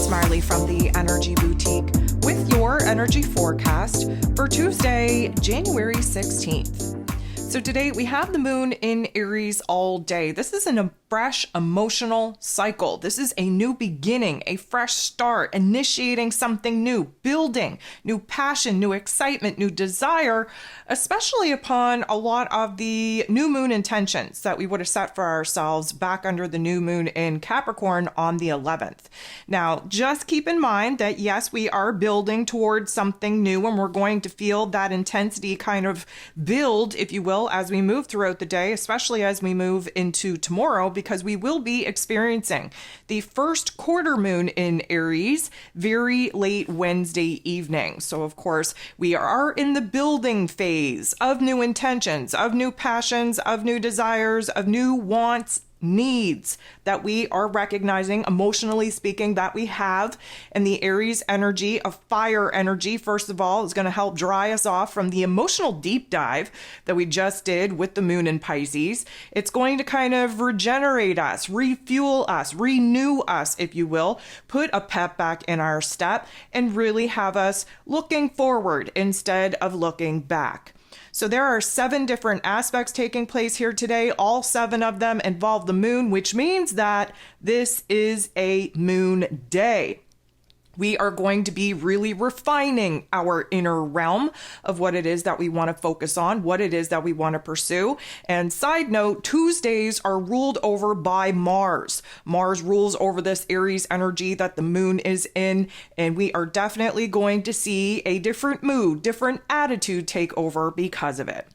Marley from the Energy Boutique with your energy forecast for Tuesday, January 16th. So today we have the moon in Aries all day. This is a fresh emotional cycle. This is a new beginning, a fresh start, initiating something new, building new passion, new excitement, new desire, especially upon a lot of the new moon intentions that we would have set for ourselves back under the new moon in Capricorn on the 11th. Now, just keep in mind that yes, we are building towards something new, and we're going to feel that intensity kind of build, if you will, as we move throughout the day, especially as we move into tomorrow, because we will be experiencing the first quarter moon in Aries very late Wednesday evening. So of course, we are in the building phase of new intentions, of new passions, of new desires, of new wants, needs that we are recognizing, emotionally speaking, that we have. And the Aries energy, of fire energy, first of all, is going to help dry us off from the emotional deep dive that we just did with the moon in Pisces. It's going to kind of regenerate us, refuel us, renew us, if you will, put a pep back in our step, and really have us looking forward instead of looking back. So there are 7 different aspects taking place here today. All 7 of them involve the moon, which means that this is a moon day. We are going to be really refining our inner realm of what it is that we want to focus on, what it is that we want to pursue. And side note, Tuesdays are ruled over by Mars. Mars rules over this Aries energy that the moon is in, and we are definitely going to see a different mood, different attitude take over because of it.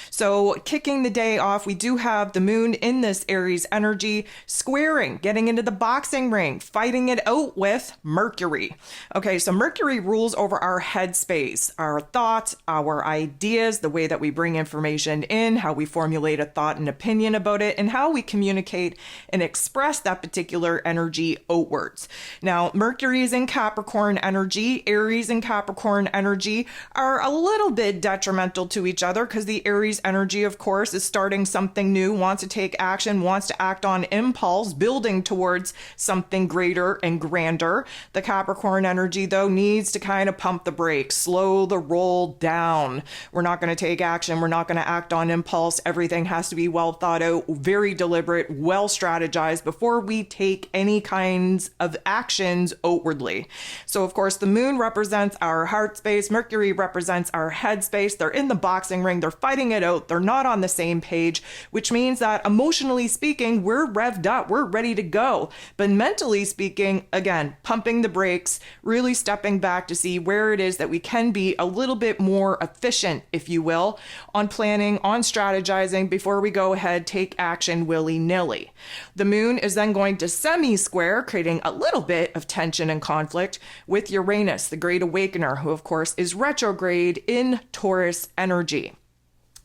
So kicking the day off, we do have the moon in this Aries energy squaring, getting into the boxing ring, fighting it out with Mercury. Okay, so Mercury rules over our headspace, our thoughts, our ideas, the way that we bring information in, how we formulate a thought and opinion about it, and how we communicate and express that particular energy outwards. Now, Mercury is in Capricorn energy. Aries and Capricorn energy are a little bit detrimental to each other because the Aries energy, of course, is starting something new, wants to take action, wants to act on impulse, building towards something greater and grander. The Capricorn energy, though, needs to kind of pump the brakes, slow the roll down. We're not going to take action. We're not going to act on impulse. Everything has to be well thought out, very deliberate, well strategized before we take any kinds of actions outwardly. So, of course, the moon represents our heart space. Mercury represents our head space. They're in the boxing ring. They're fighting it out. They're not on the same page, which means that emotionally speaking, we're revved up. We're ready to go. But mentally speaking, again, pumping the brakes, really stepping back to see where it is that we can be a little bit more efficient, if you will, on planning, on strategizing before we go ahead, take action willy-nilly. The moon is then going to semi-square, creating a little bit of tension and conflict with Uranus, the Great Awakener, who of course is retrograde in Taurus energy.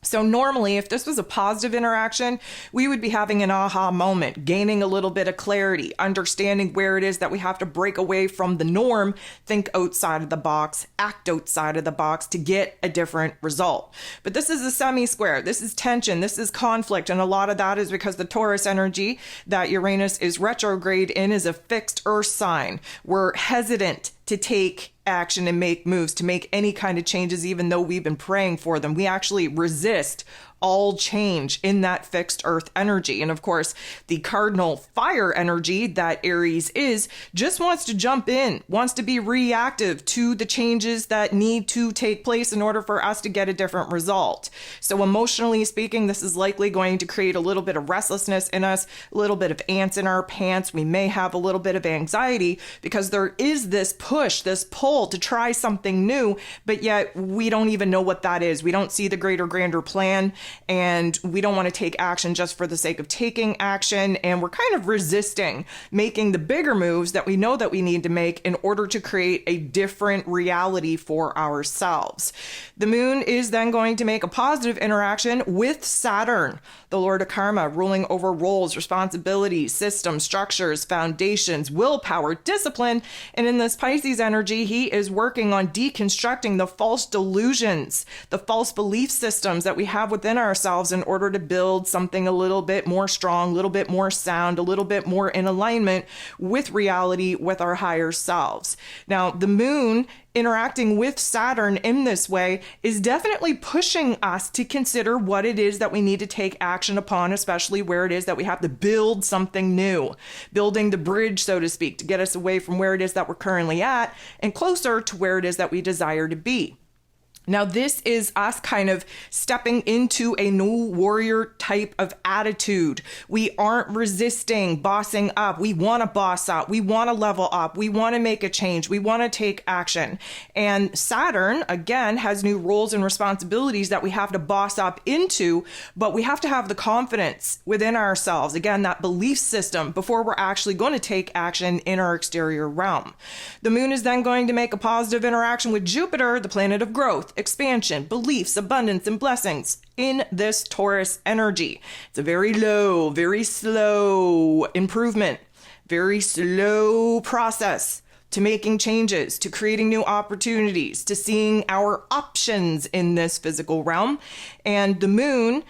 So normally, if this was a positive interaction, we would be having an aha moment, gaining a little bit of clarity, understanding where it is that we have to break away from the norm, think outside of the box, act outside of the box to get a different result. But this is a semi-square. This is tension. This is conflict. And a lot of that is because the Taurus energy that Uranus is retrograde in is a fixed earth sign. We're hesitant to take action and make moves, to make any kind of changes, even though we've been praying for them. We actually resist all change in that fixed earth energy. And of course, the cardinal fire energy that Aries is just wants to jump in, wants to be reactive to the changes that need to take place in order for us to get a different result. So emotionally speaking, this is likely going to create a little bit of restlessness in us, a little bit of ants in our pants. We may have a little bit of anxiety because there is this push, this pull to try something new, but yet we don't even know what that is. We don't see the greater, grander plan. And we don't want to take action just for the sake of taking action. And we're kind of resisting making the bigger moves that we know that we need to make in order to create a different reality for ourselves. The moon is then going to make a positive interaction with Saturn, the Lord of Karma, ruling over roles, responsibilities, systems, structures, foundations, willpower, discipline. And in this Pisces energy, he is working on deconstructing the false delusions, the false belief systems that we have within ourselves in order to build something a little bit more strong, a little bit more sound, a little bit more in alignment with reality, with our higher selves. Now, the moon interacting with Saturn in this way is definitely pushing us to consider what it is that we need to take action upon, especially where it is that we have to build something new, building the bridge, so to speak, to get us away from where it is that we're currently at and closer to where it is that we desire to be. Now, this is us kind of stepping into a new warrior type of attitude. We aren't resisting bossing up. We want to boss up. We want to level up. We want to make a change. We want to take action. And Saturn, again, has new roles and responsibilities that we have to boss up into, but we have to have the confidence within ourselves, again, that belief system, before we're actually going to take action in our exterior realm. The moon is then going to make a positive interaction with Jupiter, the planet of growth, expansion, beliefs, abundance, and blessings in this Taurus energy. It's a very low, very slow improvement, very slow process to making changes, to creating new opportunities, to seeing our options in this physical realm. And the moon,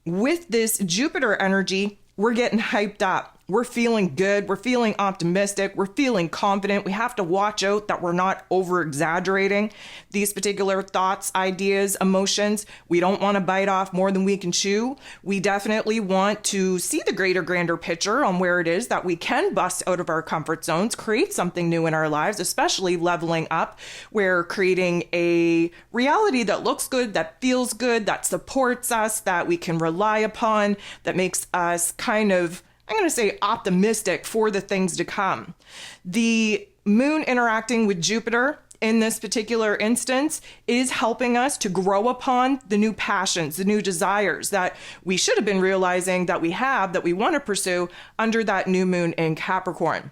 with this Jupiter energy, we're getting hyped up. We're feeling good. We're feeling optimistic. We're feeling confident. We have to watch out that we're not over exaggerating these particular thoughts, ideas, emotions. We don't want to bite off more than we can chew. We definitely want to see the greater, grander picture on where it is that we can bust out of our comfort zones, create something new in our lives, especially leveling up. We're creating a reality that looks good, that feels good, that supports us, that we can rely upon, that makes us kind of, I'm going to say, optimistic for the things to come. The moon interacting with Jupiter in this particular instance is helping us to grow upon the new passions, the new desires that we should have been realizing that we have, that we want to pursue under that new moon in Capricorn.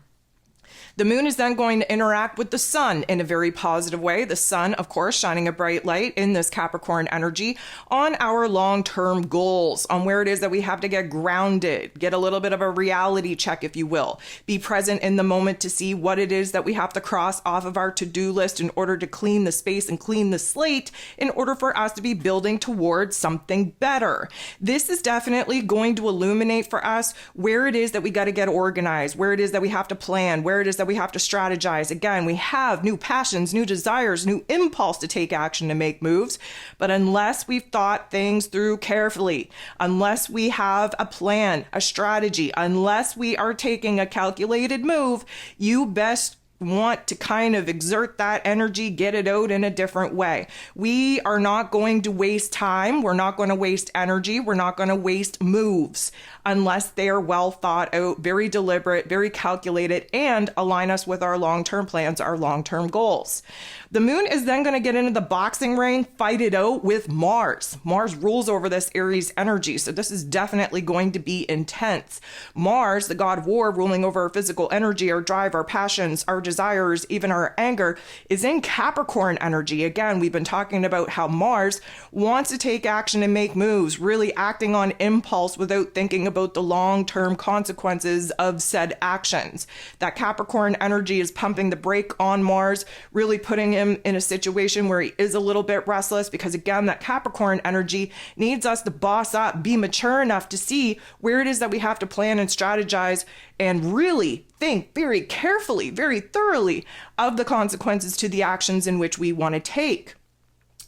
The moon is then going to interact with the sun in a very positive way. The sun, of course, shining a bright light in this Capricorn energy on our long-term goals, on where it is that we have to get grounded, get a little bit of a reality check, if you will, be present in the moment to see what it is that we have to cross off of our to-do list in order to clean the space and clean the slate in order for us to be building towards something better. This is definitely going to illuminate for us where it is that we got to get organized, where it is that we have to plan, where it is that we have to strategize. Again, we have new passions, new desires, new impulse to take action to make moves. But unless we've thought things through carefully, unless we have a plan, a strategy, unless we are taking a calculated move, you best want to kind of exert that energy, get it out in a different way. We are not going to waste time. We're not going to waste energy. We're not going to waste moves unless they are well thought out, very deliberate, very calculated, and align us with our long-term plans, our long-term goals. The moon is then going to get into the boxing ring, fight it out with Mars. Mars rules over this Aries energy, so this is definitely going to be intense. Mars, the god of war, ruling over our physical energy, our drive, our passions, our desires, even our anger, is in Capricorn energy. Again, we've been talking about how Mars wants to take action and make moves, really acting on impulse without thinking about the long-term consequences of said actions. That Capricorn energy is pumping the brake on Mars, really putting him in a situation where he is a little bit restless, because again, that Capricorn energy needs us to boss up, be mature enough to see where it is that we have to plan and strategize and really think very carefully, very thoroughly of the consequences to the actions in which we want to take.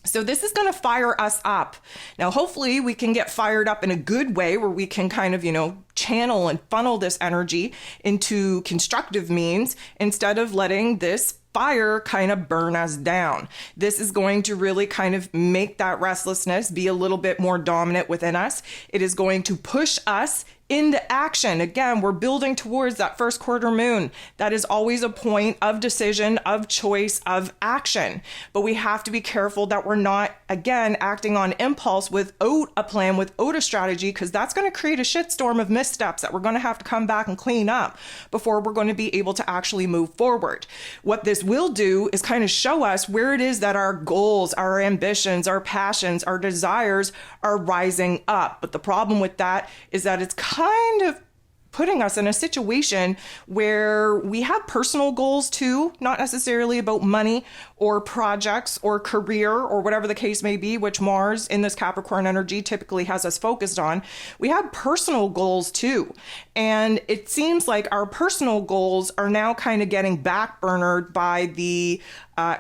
So this is going to fire us up. Now, hopefully we can get fired up in a good way where we can kind of, channel and funnel this energy into constructive means instead of letting this fire kind of burn us down. This is going to really kind of make that restlessness be a little bit more dominant within us. It is going to push us into action. Again, we're building towards that first quarter moon. That is always a point of decision, of choice, of action. But we have to be careful that we're not, again, acting on impulse without a plan, without a strategy, because that's going to create a shitstorm of missteps that we're going to have to come back and clean up before we're going to be able to actually move forward. What this will do is kind of show us where it is that our goals, our ambitions, our passions, our desires are rising up. But the problem with that is that it's kind of putting us in a situation where we have personal goals too, not necessarily about money or projects or career or whatever the case may be, which Mars in this Capricorn energy typically has us focused on. We have personal goals too. And it seems like our personal goals are now kind of getting backburnered by the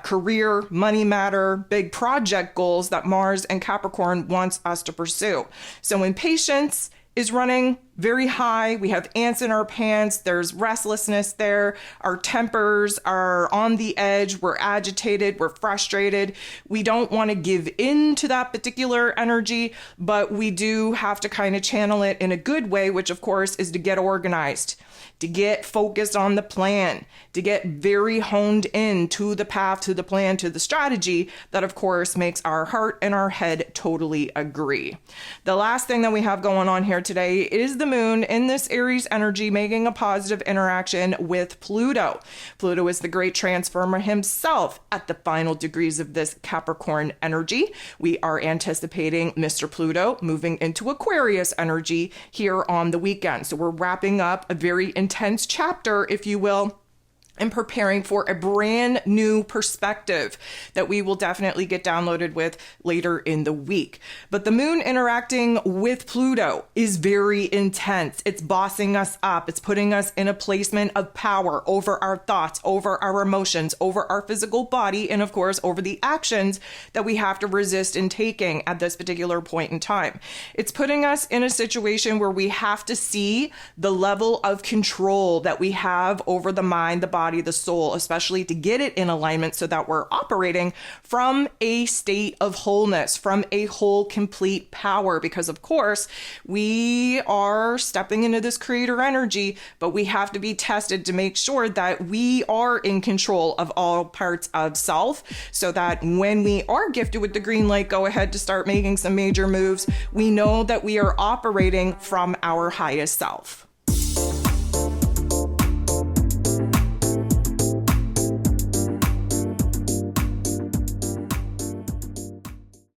career, money matter, big project goals that Mars and Capricorn wants us to pursue. So impatience is running very high. We have ants in our pants. There's restlessness there. Our tempers are on the edge. We're agitated. We're frustrated. We don't want to give in to that particular energy, but we do have to kind of channel it in a good way, which of course is to get organized, to get focused on the plan, to get very honed in to the path, to the plan, to the strategy that of course makes our heart and our head totally agree. The last thing that we have going on here today is the moon in this Aries energy making a positive interaction with Pluto. Pluto is the great transformer himself at the final degrees of this Capricorn energy. We are anticipating Mr. Pluto moving into Aquarius energy here on the weekend. So we're wrapping up a very intense chapter, if you will, and preparing for a brand new perspective that we will definitely get downloaded with later in the week. But the moon interacting with Pluto is very intense. It's bossing us up. It's putting us in a placement of power over our thoughts, over our emotions, over our physical body, and of course, over the actions that we have to resist in taking at this particular point in time. It's putting us in a situation where we have to see the level of control that we have over the mind, the body, the soul, especially to get it in alignment so that we're operating from a state of wholeness, from a whole, complete power. Because of course, we are stepping into this creator energy, but we have to be tested to make sure that we are in control of all parts of self, so that when we are gifted with the green light, go ahead to start making some major moves, we know that we are operating from our highest self.